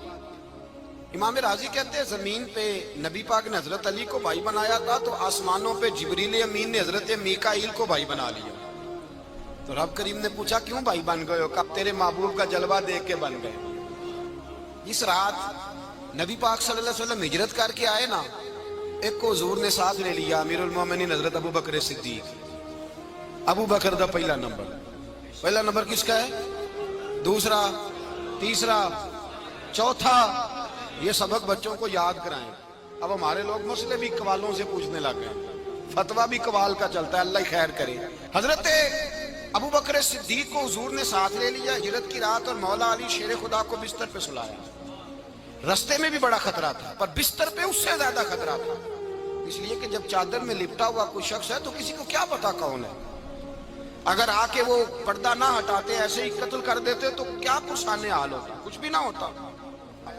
امام راضی کہتے ہیں زمین پہ نبی پاک نے حضرت علی کو بھائی بنایا تھا تو آسمانوں پہ جبریل امین نے حضرت میکائیل کو بھائی بنا لیا۔ تو رب کریم نے پوچھا کیوں بھائی بن گئے ہو؟ کب تیرے محبوب کا جلوہ دیکھ کے بن گئے۔ اس رات نبی پاک صلی اللہ علیہ وسلم ہجرت کر کے آئے نا، ایک کو حضور نے ساتھ لے لیا، امیر المومنین حضرت ابو بکر صدیق۔ ابو بکر دا پہلا نمبر کس کا ہے؟ دوسرا، تیسرا، چوتھا، یہ سبق بچوں کو یاد کرائیں۔ اب ہمارے لوگ مسئلے بھی قوالوں سے پوچھنے لگ گئے، فتویٰ بھی قوال کا چلتا ہے، اللہ خیر کرے۔ حضرت ابو بکر صدیق کو حضور نے ساتھ لے لیا ہجرت کی رات، اور مولا علی شیر خدا کو بستر پہ سلایا۔ رستے میں بھی بڑا خطرہ تھا پر بستر پہ اس سے زیادہ خطرہ تھا، اس لیے کہ جب چادر میں لپٹا ہوا کوئی شخص ہے تو کسی کو کیا پتا کون ہے، اگر آ کے وہ پردہ نہ ہٹاتے ایسے ہی قتل کر دیتے تو کیا پرسانے حال ہوتا، کچھ بھی نہ ہوتا۔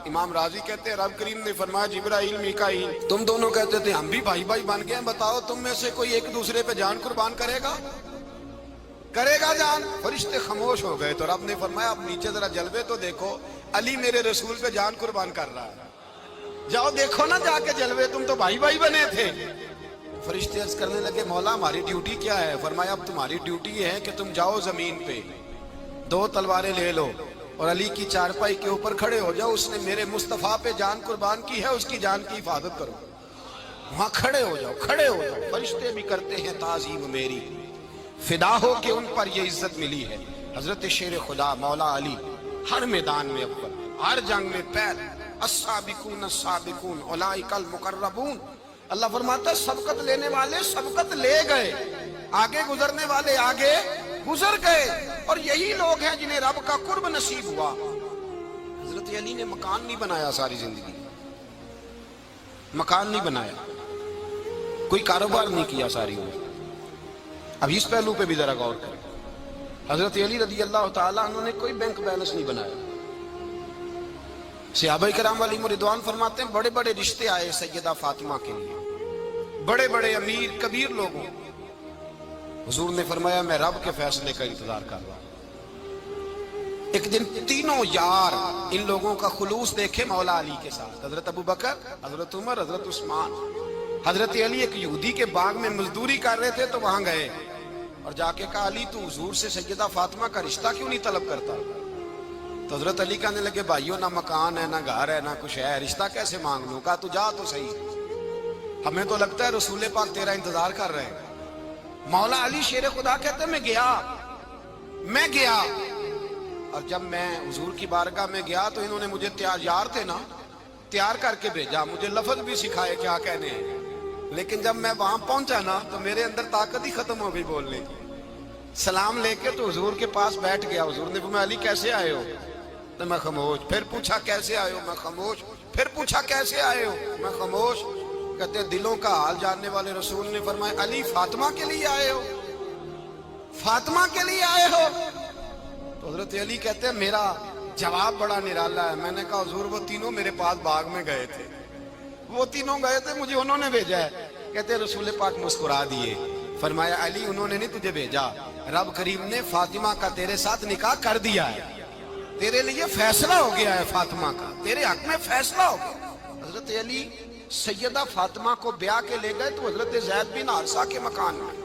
امام راضی کہتے ہیں رب کریم نے فرمایا جبرائیل میکائیل تم دونوں کہتے تھے ہم بھی بھائی بھائی بن گئے ہیں، بتاؤ تم میں سے کوئی ایک دوسرے پہ جان قربان کرے گا جان؟ فرشتے خاموش ہو گئے تو رب نے فرمایا اب نیچے ذرا جلوے تو دیکھو، علی میرے رسول پہ جان قربان کر رہا ہے، جاؤ دیکھو نا جا کے جلوے، تم تو بھائی بھائی بنے تھے۔ فرشتے عرض کرنے لگے مولا ہماری ڈیوٹی کیا ہے؟ فرمایا اب تمہاری ڈیوٹی یہ ہے کہ تم جاؤ زمین پہ 2 تلواریں لے لو اور علی کی چارپائی کے اوپر کھڑے ہو جاؤ، اس نے میرے مصطفیٰ پہ جان قربان کی ہے، اس کی جان کی حفاظت کرو۔ وہاں کھڑے ہو جاؤ۔ فرشتے بھی کرتے ہیں تعظیم میری، فدا ہو کہ ان پر یہ عزت ملی ہے۔ حضرت شیر خدا مولا علی ہر میدان میں اول، ہر جنگ میں پہل، السابقون السابقون اولئک المقربون، اللہ فرماتا ہے سبقت لینے والے سبقت لے گئے، آگے گزرنے والے آگے گزر گئے، اور یہی لوگ ہیں جنہیں رب کا قرب نصیب ہوا۔ حضرت علی نے مکان نہیں بنایا ساری زندگی، مکان نہیں بنایا، کوئی کاروبار نہیں کیا ساری عمر۔ اب اس پہلو پہ بھی ذرا غور کریں، حضرت علی رضی اللہ تعالیٰ عنہ نے کوئی بینک بیلنس نہیں بنایا۔ صحابہ کرام علیہم رضوان فرماتے ہیں بڑے بڑے رشتے آئے سیدہ فاطمہ کے لیے، بڑے بڑے امیر کبیر لوگوں، حضور نے فرمایا میں رب کے فیصلے کا انتظار کر رہا ہوں۔ ایک دن تینوں یار ان لوگوں کا خلوص دیکھے مولا علی کے ساتھ، حضرت ابو بکر، حضرت عمر، حضرت عثمان۔ حضرت علی ایک یہودی کے باغ میں مزدوری کر رہے تھے تو وہاں گئے اور جا کے کہا علی تو حضور سے سیدہ فاطمہ کا رشتہ کیوں نہیں طلب کرتا؟ تو حضرت علی کہنے لگے بھائیو نہ مکان ہے نہ گھر ہے نہ کچھ ہے، رشتہ کیسے مانگ لوں؟ کہا تو جا تو صحیح، ہمیں تو لگتا ہے رسول پاک تیرا انتظار کر رہے ہیں۔ مولا علی شیر خدا کہتے ہیں میں گیا اور جب میں حضور کی بارگاہ میں گیا تو انہوں نے مجھے یار تھے نا تیار کر کے بھیجا، مجھے لفظ بھی سکھائے کیا کہنے ہیں، لیکن جب میں وہاں پہنچا نا تو میرے اندر طاقت ہی ختم ہو گئی بولنے کی۔ سلام لے کے تو حضور کے پاس بیٹھ گیا، حضور نے فرمایا علی کیسے آئے ہو؟ تو میں خاموش، پھر پوچھا کیسے آئے ہو؟ میں خاموش، پھر پوچھا کیسے آئے ہو؟ میں خاموش۔ کہتے دلوں کا حال جاننے والے رسول نے فرمایا علی فاطمہ کے لیے آئے ہو؟ فاطمہ کے لیے آئے ہو؟ تو حضرت علی کہتے ہیں میرا جواب بڑا نرالا ہے۔ میں نے کہا حضور وہ تینوں میرے پاس باغ میں گئے تھے، وہ تینوں گئے تھے، مجھے انہوں نے بھیجا ہے۔ کہتے ہیں رسول پاک مسکرا دیے، فرمایا علی انہوں نے نہیں تجھے بھیجا، رب کریم نے فاطمہ کا تیرے ساتھ نکاح کر دیا ہے، تیرے لیے فیصلہ ہو گیا ہے، فاطمہ کا تیرے حق میں فیصلہ ہو گیا۔ حضرت علی سیدہ فاطمہ کو بیاہ کے لے گئے تو حضرت زید بن حارثہ کے مکان میں،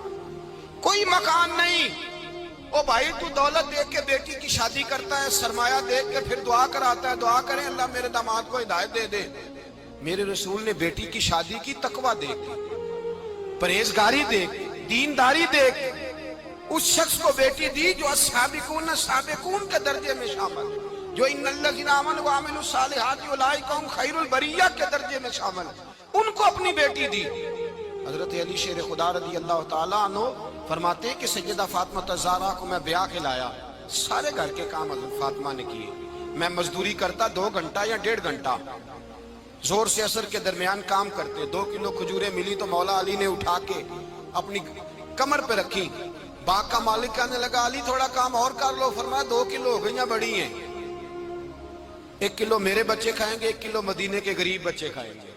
کوئی مکان نہیں۔ او بھائی تو دولت دیکھ کے بیٹی کی شادی کرتا ہے، سرمایہ دیکھ کے پھر دعا کراتا ہے، دعا کریں اللہ میرے داماد کو ہدایت دے دے۔ میرے رسول نے بیٹی کی شادی کی تقوی دیکھ کے، پرہیزگاری دیکھ کے، دینداری دیکھ کے، اس شخص کو بیٹی دی جو السابقون السابقون کے درجے میں شامل، جو ان الذین آمنوا وعملوا الصالحات اولئک هم خیر البریہ کے درجے میں شامل، ان کو اپنی بیٹی دی۔ حضرت علی شیر خدا رضی اللہ تعالیٰ عنہ فرماتے ہیں کہ سیدہ فاطمہ الزہرا کو میں بیاہ کے لایا، سارے گھر کے کام حضرت فاطمہ نے کیے، میں مزدوری کرتا 2 گھنٹہ یا 1.5 گھنٹہ، زور سے عصر کے درمیان کام کرتے، 2 کلو کھجوریں ملی تو مولا علی نے اٹھا کے اپنی کمر پہ رکھی۔ باغ کا مالک کہنے لگا علی تھوڑا کام اور کر لو، فرمایا 2 کلو ہو گئیں بڑی ہیں، 1 کلو میرے بچے کھائیں گے، 1 کلو مدینے کے غریب بچے کھائیں گے۔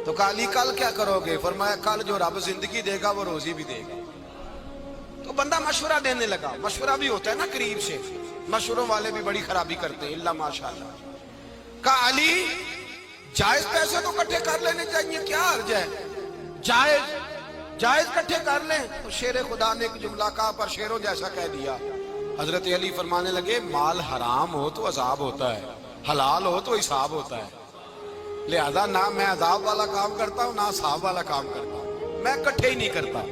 تو کہا علی کل کیا کرو گے؟ فرمایا کل جو رب زندگی دے گا وہ روزی بھی دے گا۔ تو بندہ مشورہ دینے لگا، مشورہ بھی ہوتا ہے نا قریب سے، مشوروں والے بھی بڑی خرابی کرتے ہیں اللہ ماشاءاللہ۔ کہا علی جائز پیسے تو کٹھے کر لینے چاہیے، کیا حرج ہے، جائز کٹھے کر لیں۔ تو شیر خدا نے ایک جملہ کہا پر شیروں جیسا کہہ دیا۔ حضرت علی فرمانے لگے مال حرام ہو تو عذاب ہوتا ہے، حلال ہو تو حساب ہوتا ہے، لہذا نہ میں عذاب والا کام کرتا ہوں نہ حساب والا کام کرتا ہوں، میں کٹھے ہی نہیں کرتا،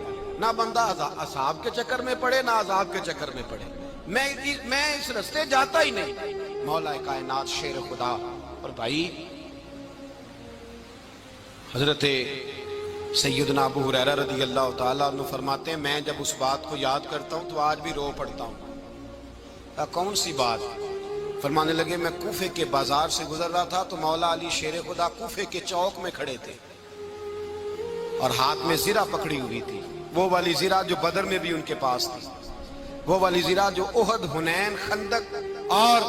نہ بندہ حساب کے چکر میں پڑے نہ عذاب کے چکر میں پڑے، میں اس رستے جاتا ہی نہیں۔ مولا کائنات شیر خدا۔ اور بھائی حضرت سیدنا ابو ہریرہ رضی اللہ تعالیٰ عنہ فرماتے ہیں میں جب اس بات کو یاد کرتا ہوں تو آج بھی رو پڑتا ہوں۔ کون سی بات؟ فرمانے لگے میں کوفے کے بازار سے گزر رہا تھا تو مولا علی شیر خدا کوفے کے چوک میں کھڑے تھے اور ہاتھ میں زرہ پکڑی ہوئی تھی، وہ والی زرہ جو بدر میں بھی ان کے پاس تھی، وہ والی زرہ جو احد، حنین، خندق اور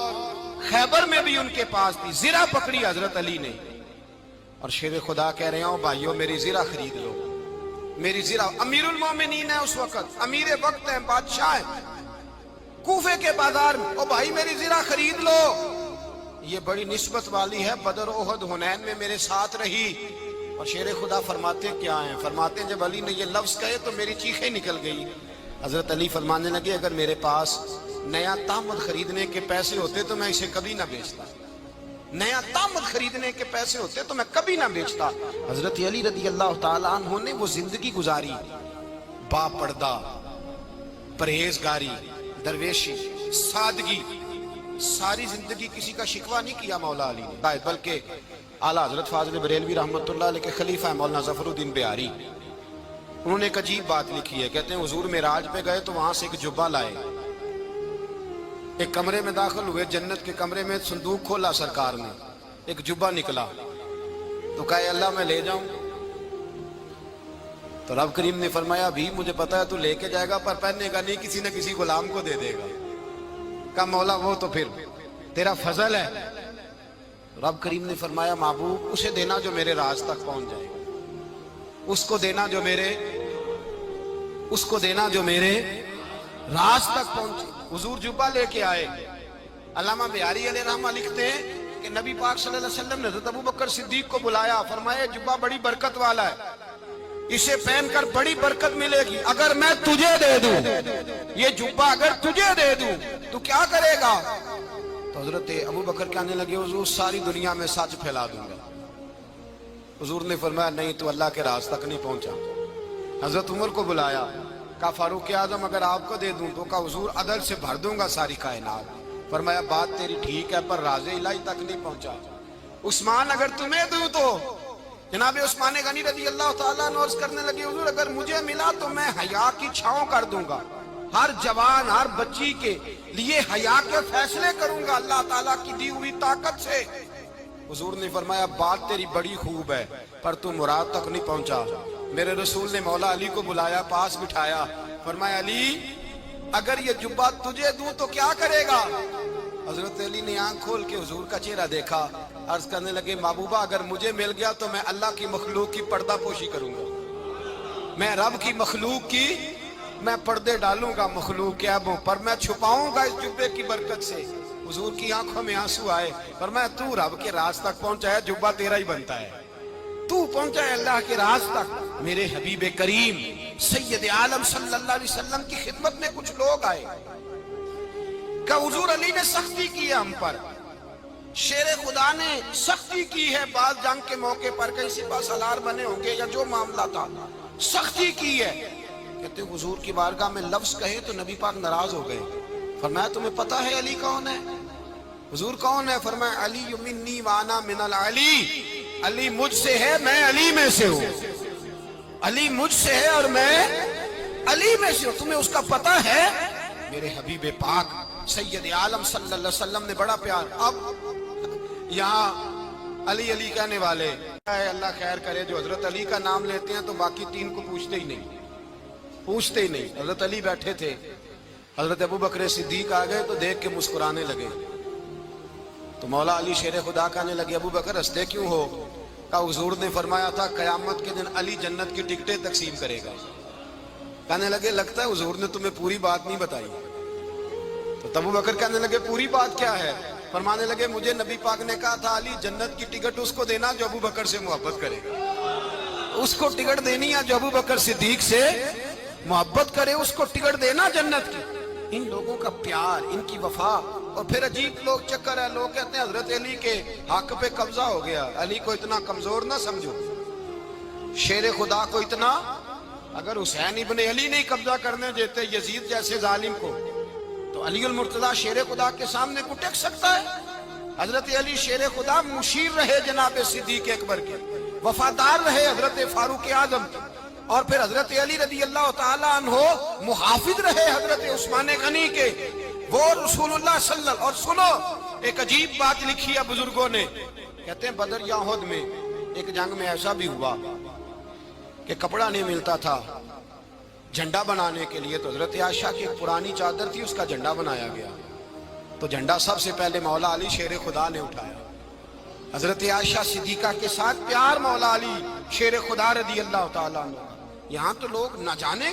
خیبر میں بھی ان کے پاس تھی، زرہ پکڑی حضرت علی نے اور شیر خدا کہہ رہے ہوں بھائیو میری زرہ خرید لو، میری زرہ۔ امیر المومنین ہے اس وقت، امیر وقت ہے، بادشاہ ہے، کوفے کے بازار میں، او بھائی میری زرہ خرید لو۔ یہ بڑی نسبت والی ہے، بدر، احد، حنین میں میرے ساتھ رہی۔ اور شیر خدا فرماتے کیا ہیں؟ فرماتے ہیں جب علی نے یہ لفظ کہے تو میری چیخیں نکل گئی۔ حضرت علی فرمانے لگے اگر میرے پاس نیا تامد خریدنے کے پیسے ہوتے تو میں اسے کبھی نہ بیچتا، نیا تامد خریدنے کے پیسے ہوتے تو میں کبھی نہ بیچتا۔ حضرت علی رضی اللہ تعالیٰ عنہ نے وہ زندگی گزاری، با پردہ، پرہیزگاری، درویشی، سادگی، ساری زندگی کسی کا شکوہ نہیں کیا مولا علی نے، بلکہ اعلیٰ حضرت فاضل بریلوی رحمۃ اللہ علیہ کے خلیفہ مولانا ظفر الدین بہاری، انہوں نے ایک عجیب بات لکھی ہے. کہتے ہیں حضور معراج پہ گئے تو وہاں سے ایک جبہ لائے، ایک کمرے میں داخل ہوئے، جنت کے کمرے میں صندوق کھولا سرکار نے، ایک جبہ نکلا تو کہا اللہ میں لے جاؤں؟ تو رب کریم نے فرمایا بھی مجھے پتا ہے تو لے کے جائے گا پر پہننے کا نہیں، کسی نہ کسی غلام کو دے دے گا. کہا مولا وہ تو پھر تیرا فضل ہے. رب کریم نے فرمایا محبوب اسے دینا جو میرے راز تک پہنچ جائے، اس کو دینا جو میرے راز تک پہنچے. حضور جبہ لے کے آئے. علامہ بہاری علیہ رحمہ لکھتے ہیں کہ نبی پاک صلی اللہ علیہ وسلم نے حضرت ابوبکر صدیق کو بلایا، فرمایا جبہ بڑی برکت والا ہے، اسے پہن کر بڑی برکت ملے گی، اگر میں تجھے دے دوں، یہ جبہ اگر تجھے دے دوں تو کیا کرے گا؟ تو حضرت ابوبکر کہنے لگے حضور ساری دنیا میں سچ پھیلا دوں گا. حضور نے فرمایا نہیں تو اللہ کے راز تک نہیں پہنچا. حضرت عمر کو بلایا، کہا فاروق اعظم اگر آپ کو دے دوں تو کہا حضور عدل سے بھر دوں گا ساری کائنات. فرمایا بات تیری ٹھیک ہے پر راز الہی تک نہیں پہنچا. عثمان اگر تمہیں دوں تو جناب عثمان غنی رضی اللہ تعالیٰ عنہ عرض کرنے لگے حضور اگر مجھے ملا تو میں حیا کی چھاؤں کر دوں گا، ہر جوان ہر بچی کے لیے حیا کے فیصلے کروں گا اللہ تعالیٰ کی دی ہوئی طاقت سے. حضور نے فرمایا بات تیری بڑی خوب ہے پر تو مراد تک نہیں پہنچا. میرے رسول نے مولا علی کو بلایا، پاس بٹھایا، فرمایا علی اگر یہ جبہ تجھے دوں تو کیا کرے گا؟ حضرت علی نے آنکھ کھول کے حضور کا چہرہ دیکھا، عرض کرنے لگے محبوبہ اگر مجھے مل گیا تو میں اللہ کی مخلوق کی پردہ پوشی کروں گا، میں رب کی مخلوق کی میں پردے ڈالوں گا مخلوق کے عیبوں پر، میں چھپاؤں گا اس جبے کی برکت سے. حضور کی آنکھوں میں آنسو آئے، فرمایا تو رب کے راز تک پہنچا ہے، جبہ تیرا ہی بنتا ہے، تو پہنچا ہے اللہ کے راز تک. میرے حبیب کریم سید عالم صلی اللہ علیہ وسلم کی خدمت میں کچھ لوگ آئے کہ حضور علی نے سختی کی ہے ہم پر، شیر خدا نے سختی کی ہے، بعض جنگ کے موقع پر کہیں سپہ سالار بنے ہوں گے یا جو معاملہ تھا سختی کی ہے. کہتے حضور کی بارگاہ میں لفظ کہے تو نبی پاک ناراض ہو گئے. فرمایا تمہیں پتا ہے علی کون ہے؟ حضور کون ہے؟ فرمایا علی منی وانا من العلی، علی مجھ سے ہے میں علی میں سے ہوں، علی مجھ سے ہے اور میں علی میں سے ہوں. تمہیں اس کا پتہ ہے؟ میرے حبیب پاک سید عالم صلی اللہ علیہ وسلم نے بڑا پیار. اب یہاں علی علی کہنے والے اللہ خیر کرے جو حضرت علی کا نام لیتے ہیں تو باقی تین کو پوچھتے ہی نہیں. حضرت علی بیٹھے تھے، حضرت ابوبکر صدیق آ گئے تو دیکھ کے مسکرانے لگے. تو مولا علی شیر خدا کہنے لگے ابوبکر ہنستے کیوں ہو؟ کہا حضور نے فرمایا تھا قیامت کے دن علی جنت کی ٹکٹیں تقسیم کرے گا. کہنے لگے لگتا ہے حضور نے تمہیں پوری بات نہیں بتائی. تو ابوبکر کہنے لگے پوری بات کیا ہے؟ فرمانے لگے مجھے نبی پاک نے کہا تھا علی جنت کی ٹکٹ اس کو دینا جو ابوبکر سے محبت کرے گا، اس کو ٹکٹ دینی ہے جو ابوبکر صدیق سے محبت کرے، اس کو ٹکٹ دینا جنت کی. ان لوگوں کا پیار، ان کی وفا. اور پھر عجیب لوگ چکر ہے، لوگ کہتے ہیں حضرت علی کے حق پہ قبضہ ہو گیا. علی کو اتنا کمزور نہ سمجھو، شیر خدا کو اتنا، اگر حسین ابن علی نہیں قبضہ کرنے دیتے یزید جیسے ظالم کو تو علی المرتضیٰ شیر خدا کے سامنے کو ٹک سکتا ہے؟ حضرت علی شیر خدا مشیر رہے جناب صدیق اکبر کے، وفادار رہے حضرت فاروق اعظم کے، اور پھر حضرت علی رضی اللہ تعالیٰ عنہ محافظ رہے حضرت عثمان غنی کے، وہ رسول اللہ صلی اللہ علیہ وسلم. اور سنو ایک عجیب بات لکھی ہے بزرگوں نے، کہتے ہیں بدر یا احد میں ایک جنگ میں ایسا بھی ہوا کہ کپڑا نہیں ملتا تھا جھنڈا بنانے کے لیے، تو حضرت عائشہ کی ایک پرانی چادر تھی، اس کا جھنڈا بنایا گیا. تو جھنڈا سب سے پہلے مولا علی شیر خدا نے اٹھایا. حضرت عائشہ صدیقہ کے ساتھ پیار مولا علی شیر خدا رضی اللہ تعالیٰ عنہ. یہاں تو لوگ نہ جانے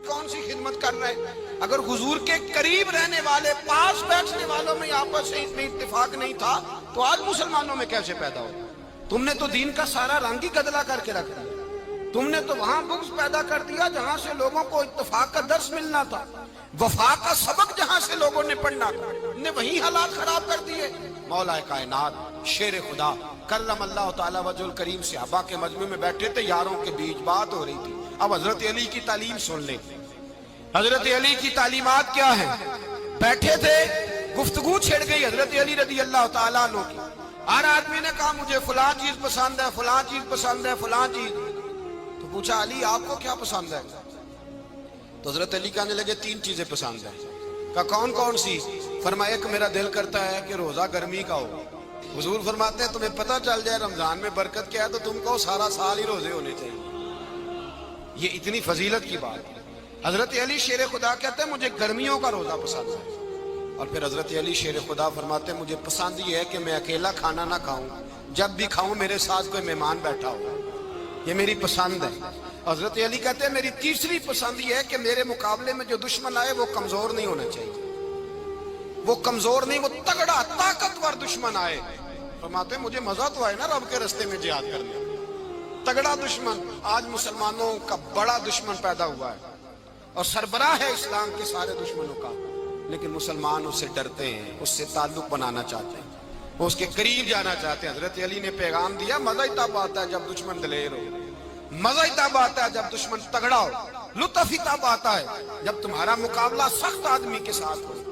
کون سی خدمت کر رہے ہیں. اگر حضور کے قریب رہنے والے پاس بیٹھنے والوں میں آپس سے اتنے اتفاق نہیں تھا تو آج مسلمانوں میں کیسے پیدا ہو؟ تم نے تو دین کا سارا رنگ ہی گدلا کر کے رکھ دیا. تم نے تو وہاں بغض پیدا کر دیا جہاں سے لوگوں کو اتفاق کا درس ملنا تھا، وفا کا سبق جہاں سے لوگوں نے پڑھنا تھا، نے وہی حالات خراب کر دیے. مولا کائنات شیر خدا کرم اللہ تعالیٰ وجہ الکریم صحابہ کے مجمع میں بیٹھے تھے، یاروں کے بیچ بات ہو رہی تھی. اب حضرت علی کی تعلیم سن لیں. حضرت علی کی تعلیمات کیا ہیں؟ بیٹھے تھے گفتگو چھڑ گئی حضرت علی رضی اللہ تعالیٰ عنہ کی. ہر آدمی نے کہا مجھے فلاں چیز پسند ہے، فلاں چیز پسند ہے، فلاں چیز. تو پوچھا علی آپ کو کیا پسند ہے؟ تو حضرت علی کہنے لگے 3 چیزیں پسند ہیں. کہا کون کون سی؟ فرمایا ایک میرا دل کرتا ہے کہ روزہ گرمی کا ہو. حضور فرماتے ہیں تمہیں پتہ چل جائے رمضان میں برکت کیا ہے تو تم کو سارا سال ہی روزے ہونے چاہیے. یہ اتنی فضیلت کی بات ہے. حضرت علی شیر خدا کہتے ہیں مجھے گرمیوں کا روزہ پسند ہے. اور پھر حضرت علی شیر خدا فرماتے ہیں مجھے پسند یہ ہے کہ میں اکیلا کھانا نہ کھاؤں، جب بھی کھاؤں میرے ساتھ کوئی مہمان بیٹھا ہو. یہ میری پسند ہے. حضرت علی کہتے ہیں میری تیسری پسند یہ ہے کہ میرے مقابلے میں جو دشمن آئے وہ کمزور نہیں ہونا چاہیے. وہ کمزور نہیں، وہ تگڑا طاقتور دشمن آئے. فرماتے ہیں مجھے مزہ تو آئے نا رب کے رستے میں جہاد کرنے. تگڑا دشمن. آج مسلمانوں کا بڑا دشمن پیدا ہوا ہے اور سربراہ ہے اسلام کے سارے دشمنوں کا، لیکن مسلمان اس سے ڈرتے ہیں، اس سے تعلق بنانا چاہتے ہیں، وہ اس کے قریب جانا چاہتے ہیں. حضرت علی نے پیغام دیا مزہ ہی تب آتا ہے جب دشمن دلیر ہو، مزہ ہی تب آتا ہے جب دشمن تگڑا ہو، لطف ہی تب آتا ہے جب تمہارا مقابلہ سخت آدمی کے ساتھ ہو.